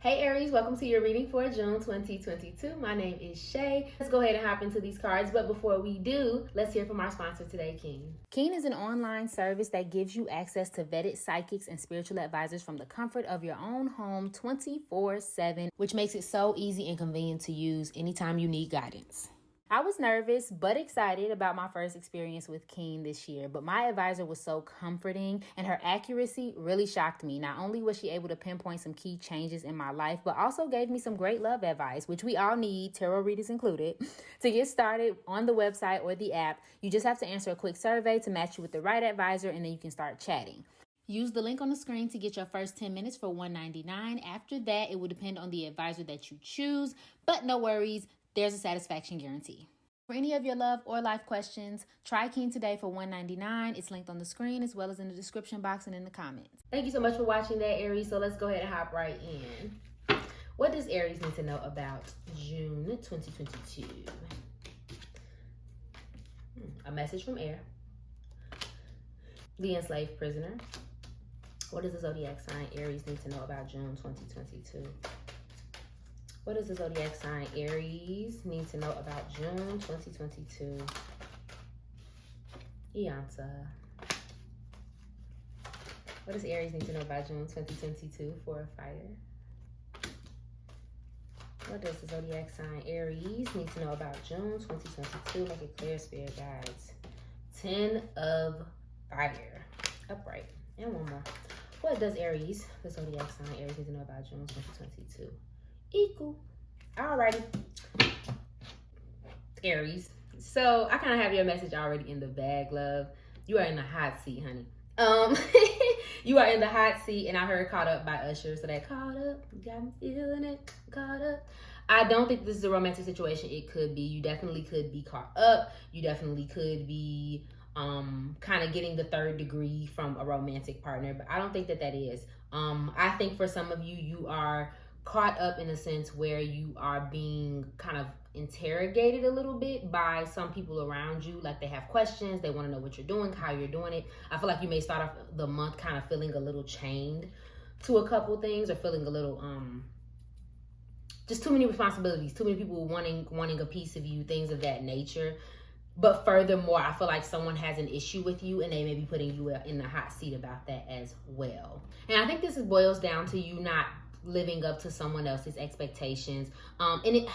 Hey Aries, welcome to your reading for June 2022. My name is Shay. Let's go ahead and hop into these cards. But before we do, let's hear from our sponsor today, Keen. Keen is an online service that gives you access to vetted psychics and spiritual advisors from the comfort of your own home 24/7, which makes it so easy and convenient to use anytime you need guidance. I was nervous but excited about my first experience with Keen this year, but my advisor was so comforting and her accuracy really shocked me. Not only was she able to pinpoint some key changes in my life, but also gave me some great love advice, which we all need, tarot readers included. To get started on the website or the app, you just have to answer a quick survey to match you with the right advisor, and then you can start chatting. Use the link on the screen to get your first 10 minutes for $1.99. After that, it will depend on the advisor that you choose, but no worries. There's a satisfaction guarantee. For any of your love or life questions, try Keen today for $1.99. It's linked on the screen as well as in the description box and in the comments. Thank you so much for watching that, Aries. So let's go ahead and hop right in. What does Aries need to know about June 2022? A message from air. The enslaved prisoner. What does the zodiac sign Aries need to know about June 2022? What does the zodiac sign Aries need to know about June 2022? Iansa. What does Aries need to know about June 2022 for a fire? What does the zodiac sign Aries need to know about June 2022? Make it clear, spirit guides. 10 of fire. Upright. And one more. What does Aries, the zodiac sign Aries, need to know about June 2022? Equal. Alrighty. Aries. So I kind of have your message already in the bag, love. You are in the hot seat, honey. You are in the hot seat, and I heard Caught Up by Usher. So that caught up, got me feeling it, caught up. I don't think this is a romantic situation. It could be. You definitely could be caught up. You definitely could be kind of getting the third degree from a romantic partner, but I don't think that is. I think for some of you, you are caught up in a sense where you are being kind of interrogated a little bit by some people around you. Like they have questions, they want to know what you're doing, how you're doing it. I feel like you may start off the month kind of feeling a little chained to a couple things, or feeling a little just too many responsibilities, too many people wanting a piece of you, things of that nature. But furthermore, I feel like someone has an issue with you, and they may be putting you in the hot seat about that as well. And I think this boils down to you not living up to someone else's expectations. And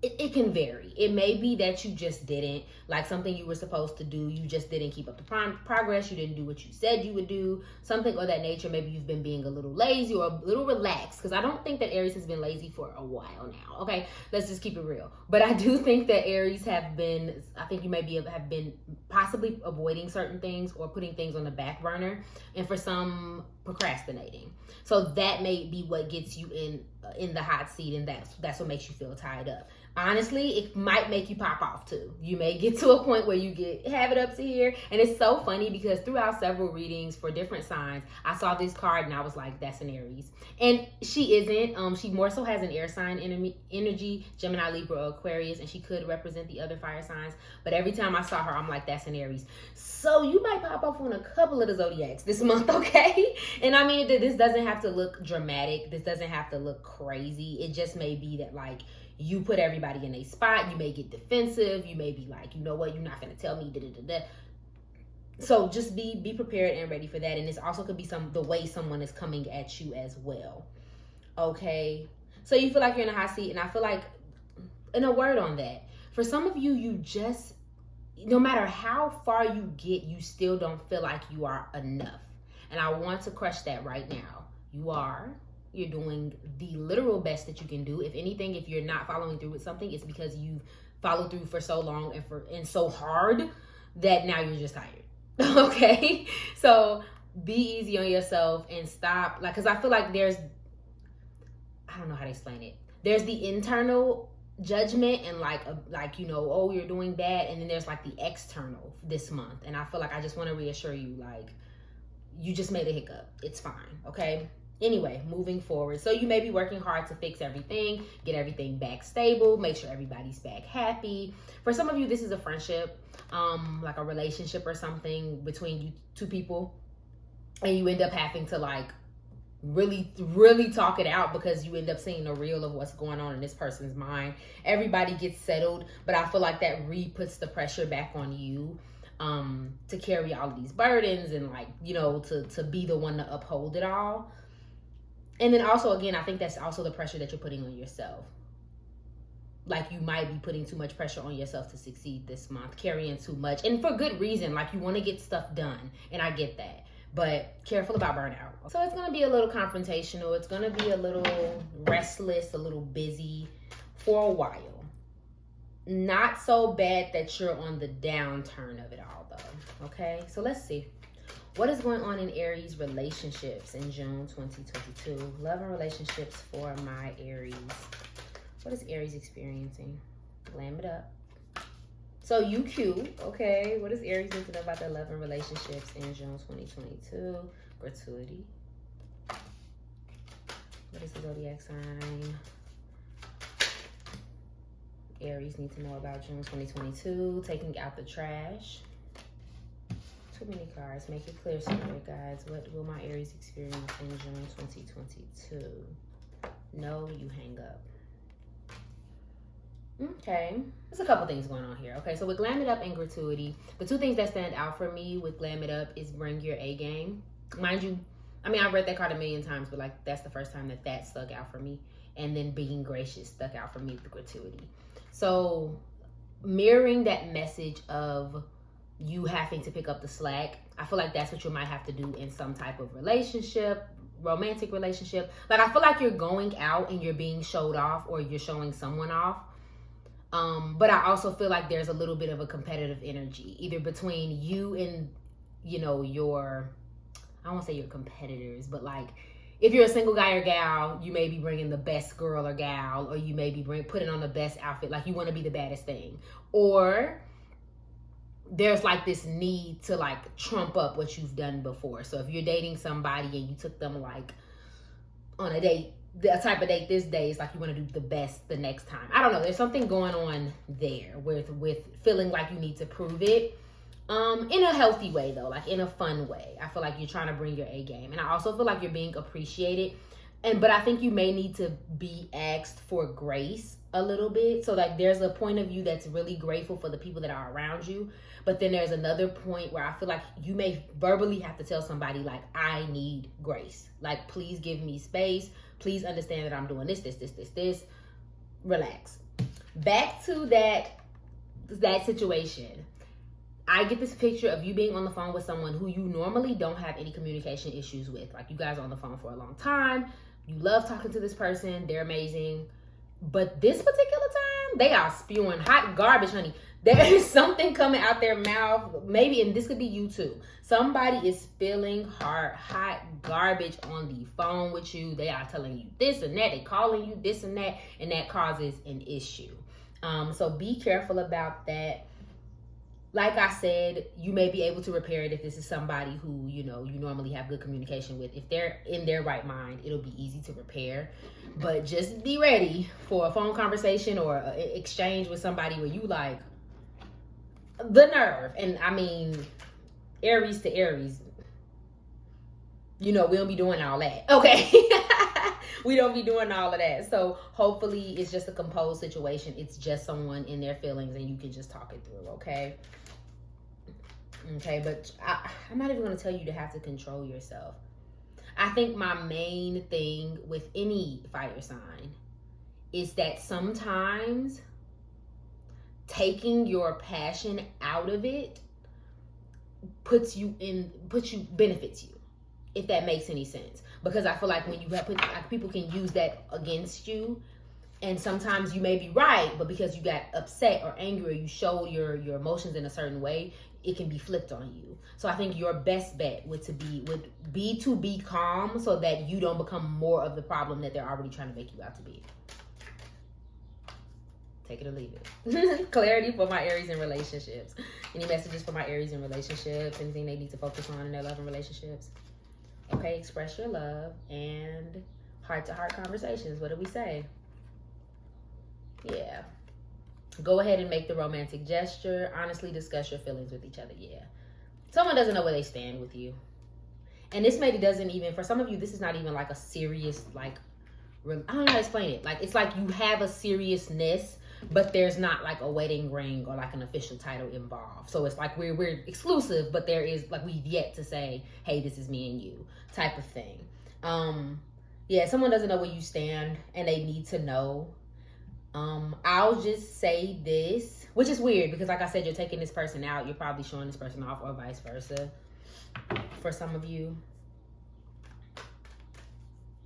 it can vary. It may be that you just didn't, like something you were supposed to do, you just didn't keep up the progress, you didn't do what you said you would do, something of that nature. Maybe you've been being a little lazy or a little relaxed, because I don't think that Aries has been lazy for a while now, okay? Let's just keep it real. But I do think that Aries have been, I think you maybe have been possibly avoiding certain things or putting things on the back burner, and for some, procrastinating. So that may be what gets you in the hot seat, and that's what makes you feel tied up. Honestly, it might make you pop off too. You may get to a point where you have it up to here. And it's so funny because throughout several readings for different signs, I saw this card and I was like, that's an Aries. And she isn't. She more so has an air sign energy, Gemini, Libra, or Aquarius, and she could represent the other fire signs. But every time I saw her, I'm like, that's an Aries. So you might pop off on a couple of the zodiacs this month, okay? And I mean, this doesn't have to look dramatic. This doesn't have to look crazy. It just may be that, like, you put everybody in a spot. You may get defensive. You may be like, you know what, you're not going to tell me, da-da-da-da. So just be prepared and ready for that. And this also could be the way someone is coming at you as well. Okay? So you feel like you're in a hot seat, and I feel like, in a word on that, for some of you, you just, no matter how far you get, you still don't feel like you are enough. And I want to crush that right now. You're doing the literal best that you can do. If anything, if you're not following through with something, it's because you've followed through for so long and so hard that now you're just tired. Okay? So be easy on yourself and stop. Like, because I feel like I don't know how to explain it. There's the internal judgment and like you know, oh, you're doing bad, and then there's like the external this month. And I feel like I just want to reassure you, like, you just made a hiccup. It's fine, okay? Anyway, moving forward. So you may be working hard to fix everything, get everything back stable, make sure everybody's back happy. For some of you, this is a friendship, like a relationship or something between you two people, and you end up having to like really talk it out, because you end up seeing the real of what's going on in this person's mind. Everybody gets settled, but I feel like that puts the pressure back on you to carry all of these burdens and, like, you know, to be the one to uphold it all. And then also, again, I think that's also the pressure that you're putting on yourself. Like, you might be putting too much pressure on yourself to succeed this month, carrying too much, and for good reason. Like, you want to get stuff done, and I get that, but careful about burnout. So it's going to be a little confrontational. It's going to be a little restless, a little busy for a while. Not so bad that you're on the downturn of it all, though. Okay, so let's see. What is going on in Aries relationships in June 2022? Love and relationships for my Aries. What is Aries experiencing? Glam it up. So you cute, okay. What does Aries need to know about their love and relationships in June 2022? Gratuity. What is the zodiac sign Aries need to know about June 2022? Taking out the trash. Too many cards. Make it clear, spirit guides. What will my Aries experience in June 2022? No, you hang up. Okay, there's a couple things going on here. Okay, so with Glam It Up and Gratuity, the two things that stand out for me with Glam It Up is bring your A game. Mind you, I mean, I've read that card a million times, but like, that's the first time that stuck out for me. And then being gracious stuck out for me with Gratuity. So mirroring that message of you having to pick up the slack, I feel like that's what you might have to do in some type of relationship, romantic relationship. Like, I feel like you're going out and you're being showed off, or you're showing someone off. But I also feel like there's a little bit of a competitive energy, either between you and, you know, I don't want to say your competitors, but like, if you're a single guy or gal, you may be bringing the best girl or gal, or you may be putting on the best outfit. Like, you want to be the baddest thing. Or there's like this need to like trump up what you've done before. So if you're dating somebody and you took them like on a date, the type of date this day, is like you want to do the best the next time. I don't know. There's something going on there with feeling like you need to prove it. In a healthy way though, like in a fun way. I feel like you're trying to bring your A game. And I also feel like you're being appreciated. But I think you may need to be asked for grace a little bit. So like, there's a point of view that's really grateful for the people that are around you. But then there's another point where I feel like you may verbally have to tell somebody like, I need grace. Like, please give me space. Please understand that I'm doing this. Relax. Back to that situation. I get this picture of you being on the phone with someone who you normally don't have any communication issues with. Like, you guys are on the phone for a long time. You love talking to this person. They're amazing. But this particular time, they are spewing hot garbage, honey. There is something coming out their mouth. Maybe, and this could be you too. Somebody is spilling hot garbage on the phone with you. They are telling you this and that. They calling you this and that causes an issue. So be careful about that. Like I said, you may be able to repair it if this is somebody who, you know, you normally have good communication with. If they're in their right mind, it'll be easy to repair. But just be ready for a phone conversation or an exchange with somebody where you like, the nerve. And I mean, Aries to Aries, you know, we don't be doing all that. Okay. We don't be doing all of that. So hopefully it's just a composed situation. It's just someone in their feelings and you can just talk it through. Okay. Okay. But I'm not even going to tell you to have to control yourself. I think my main thing with any fire sign is that sometimes taking your passion out of it benefits you, if that makes any sense. Because I feel like when you have like, people can use that against you, and sometimes you may be right, but because you got upset or angry, or you showed your emotions in a certain way, it can be flipped on you. So I think your best bet would be to be calm, so that you don't become more of the problem that they're already trying to make you out to be. Take it or leave it. Clarity for my Aries in relationships. Any messages for my Aries in relationships? Anything they need to focus on in their love and relationships? Okay, express your love and heart-to-heart conversations. What do we say? Yeah. Go ahead and make the romantic gesture. Honestly discuss your feelings with each other. Yeah. Someone doesn't know where they stand with you. And this maybe doesn't even, for some of you, this is not even like a serious, like, I don't know how to explain it. Like, it's like you have a seriousness, but there's not like a wedding ring or like an official title involved. So it's like we're exclusive, but there is like, we've yet to say, hey, this is me and you type of thing. Yeah, someone doesn't know where you stand and they need to know. I'll just say this, which is weird because like I said, you're taking this person out, you're probably showing this person off, or vice versa for some of you.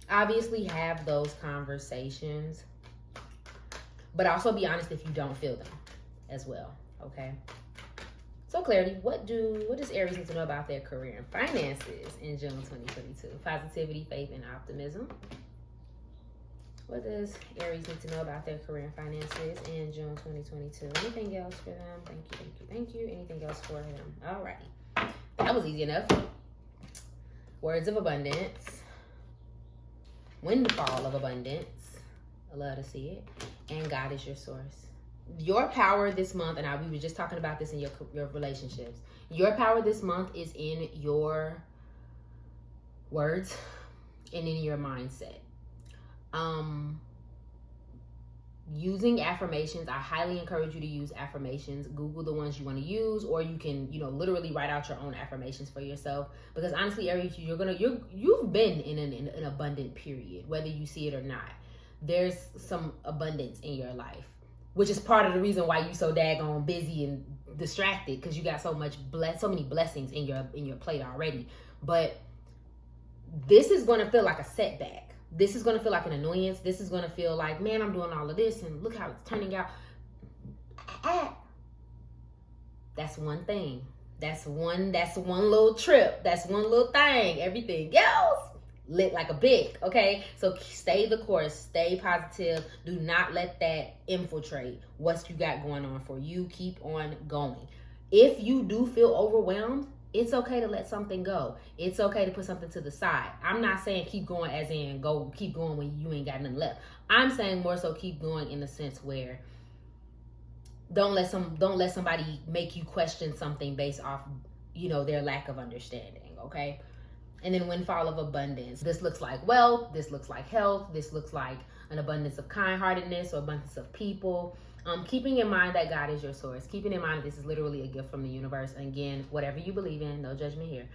Obviously have those conversations, but also be honest if you don't feel them as well, okay? So clarity, what does Aries need to know about their career and finances in June 2022? Positivity, faith, and optimism. What does Aries need to know about their career and finances in June 2022? Anything else for them? Thank you, thank you, thank you. Anything else for them? Alrighty. That was easy enough. Words of abundance. Windfall of abundance. I love to see it. And God is your source. Your power this month, and we were just talking about this in your relationships. Your power this month is in your words and in your mindset. Using affirmations, I highly encourage you to use affirmations. Google the ones you want to use, or you can, literally write out your own affirmations for yourself. Because honestly, Aries, you've been in an abundant period, whether you see it or not. There's some abundance in your life, which is part of the reason why you so daggone busy and distracted, because you got so many blessings in your plate already. But this is going to feel like a setback. This is going to feel like an annoyance. This is going to feel like, man, I'm doing all of this and look how it's turning out. That's one thing. That's one little trip. That's one little thing. Everything else lit like a big, okay? So stay the course. Stay positive. Do not let that infiltrate what you got going on for you. Keep on going. If you do feel overwhelmed, it's okay to let something go. It's okay to put something to the side. I'm not saying keep going as in keep going when you ain't got nothing left. I'm saying more so keep going in the sense where don't let somebody make you question something based off, their lack of understanding, okay? And then windfall of abundance. This looks like wealth. This looks like health. This looks like an abundance of kind-heartedness or abundance of people. Keeping in mind that God is your source. Keeping in mind that this is literally a gift from the universe. And again, whatever you believe in, no judgment here.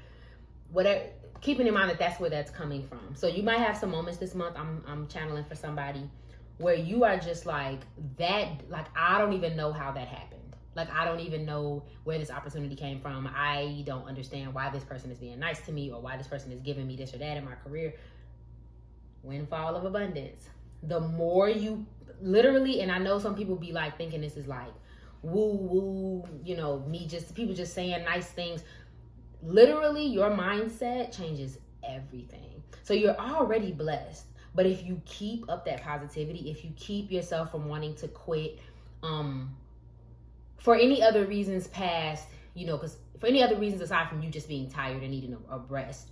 Keeping in mind that that's where that's coming from. So you might have some moments this month, I'm channeling for somebody, where you are just like that, like, I don't even know how that happened. Like, I don't even know where this opportunity came from. I don't understand why this person is being nice to me, or why this person is giving me this or that in my career. Windfall of abundance. The more you literally, and I know some people be like thinking this is like woo, people just saying nice things. Literally, your mindset changes everything. So you're already blessed. But if you keep up that positivity, if you keep yourself from wanting to quit, for any other reasons past, because for any other reasons aside from you just being tired and needing a rest,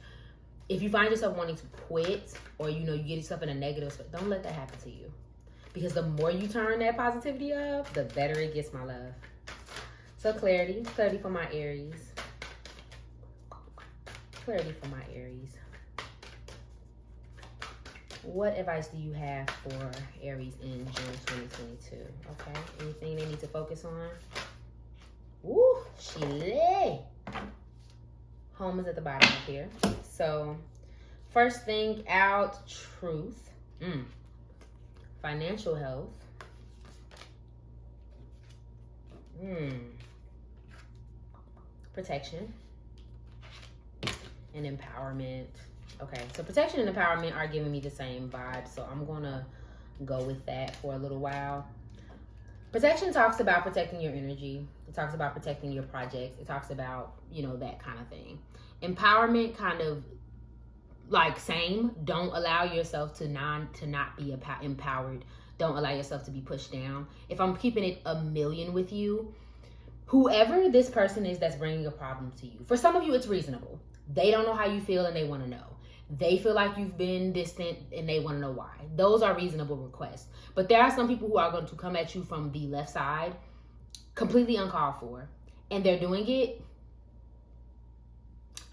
if you find yourself wanting to quit, or you get yourself in a negative space, don't let that happen to you. Because the more you turn that positivity up, the better it gets, my love. So clarity for my Aries. Clarity for my Aries. What advice do you have for Aries in June 2022? Okay, anything they need to focus on? Woo, Shay. Home is at the bottom of here. So, first thing out, truth. Financial health. Protection. And empowerment. Okay, so protection and empowerment are giving me the same vibe, so I'm gonna go with that for a little while. Protection talks about protecting your energy. It talks about protecting your projects. It talks about, that kind of thing. Empowerment kind of like same. Don't allow yourself to not be empowered. Don't allow yourself to be pushed down. If I'm keeping it a million with you, whoever this person is that's bringing a problem to you, for some of you, it's reasonable. They don't know how you feel and they want to know. They feel like you've been distant and they want to know why. Those are reasonable requests. But there are some people who are going to come at you from the left side, completely uncalled for. And they're doing it,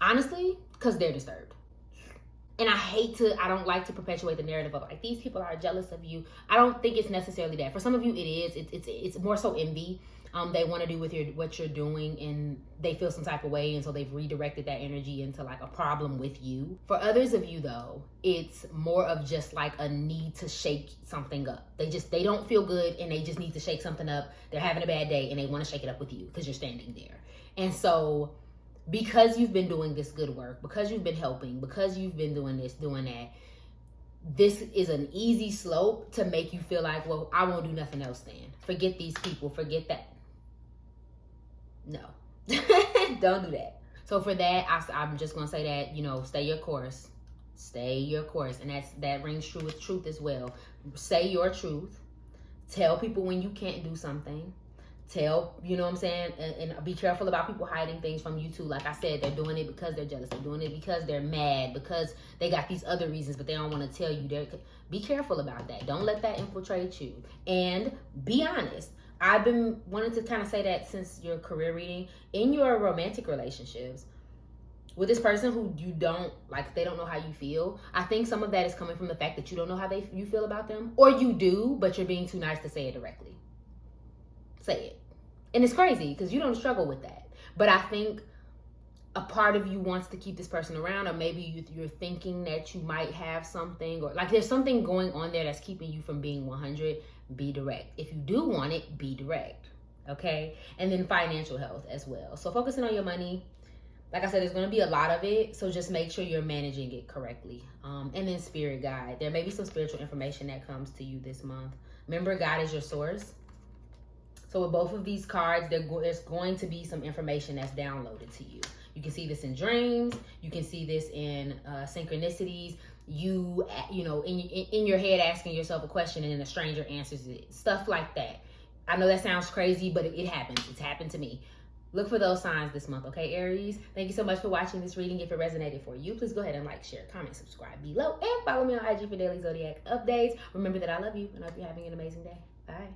honestly, because they're disturbed. And I don't like to perpetuate the narrative of like, these people are jealous of you. I don't think it's necessarily that. For some of you, it is. It's more so envy. They want to do with what you're doing, and they feel some type of way, and so they've redirected that energy into like a problem with you. For others of you though, it's more of just like a need to shake something up. They don't feel good, and they just need to shake something up. They're having a bad day, and they want to shake it up with you because you're standing there. And so, because you've been doing this good work, because you've been helping, because you've been doing this, doing that, this is an easy slope to make you feel like, well, I won't do nothing else then. Forget these people, forget that. No, don't do that. So for that, I'm just gonna say that, you know, stay your course. Stay your course. And that rings true with truth as well. Say your truth. Tell people when you can't do something. Tell, you know what I'm saying? And be careful about people hiding things from you too. Like I said, they're doing it because they're jealous. They're doing it because they're mad, because they got these other reasons, but they don't want to tell you. Be careful about that. Don't let that infiltrate you. And be honest. I've been wanting to kind of say that since your career reading. In your romantic relationships, with this person who you don't like, they don't know how you feel. I think some of that is coming from the fact that you don't know how you feel about them, or you do, but you're being too nice to say it directly. Say it. And it's crazy because you don't struggle with that. But I think a part of you wants to keep this person around, or maybe you're thinking that you might have something, or like there's something going on there that's keeping you from being 100. Be direct. If you do want it, be direct. Okay? And then financial health as well. So focusing on your money, like I said, there's going to be a lot of it, so just make sure you're managing it correctly. And then spirit guide. There may be some spiritual information that comes to you this month. Remember, God is your source. So with both of these cards, there's going to be some information that's downloaded to you. You can see this in dreams. You can see this in synchronicities. You know, in your head asking yourself a question and then a stranger answers it. Stuff like that. I know that sounds crazy, but it happens. It's happened to me. Look for those signs this month, okay, Aries? Thank you so much for watching this reading. If it resonated for you, please go ahead and like, share, comment, subscribe below, and follow me on IG for daily zodiac updates. Remember that I love you, and I hope you're having an amazing day. Bye.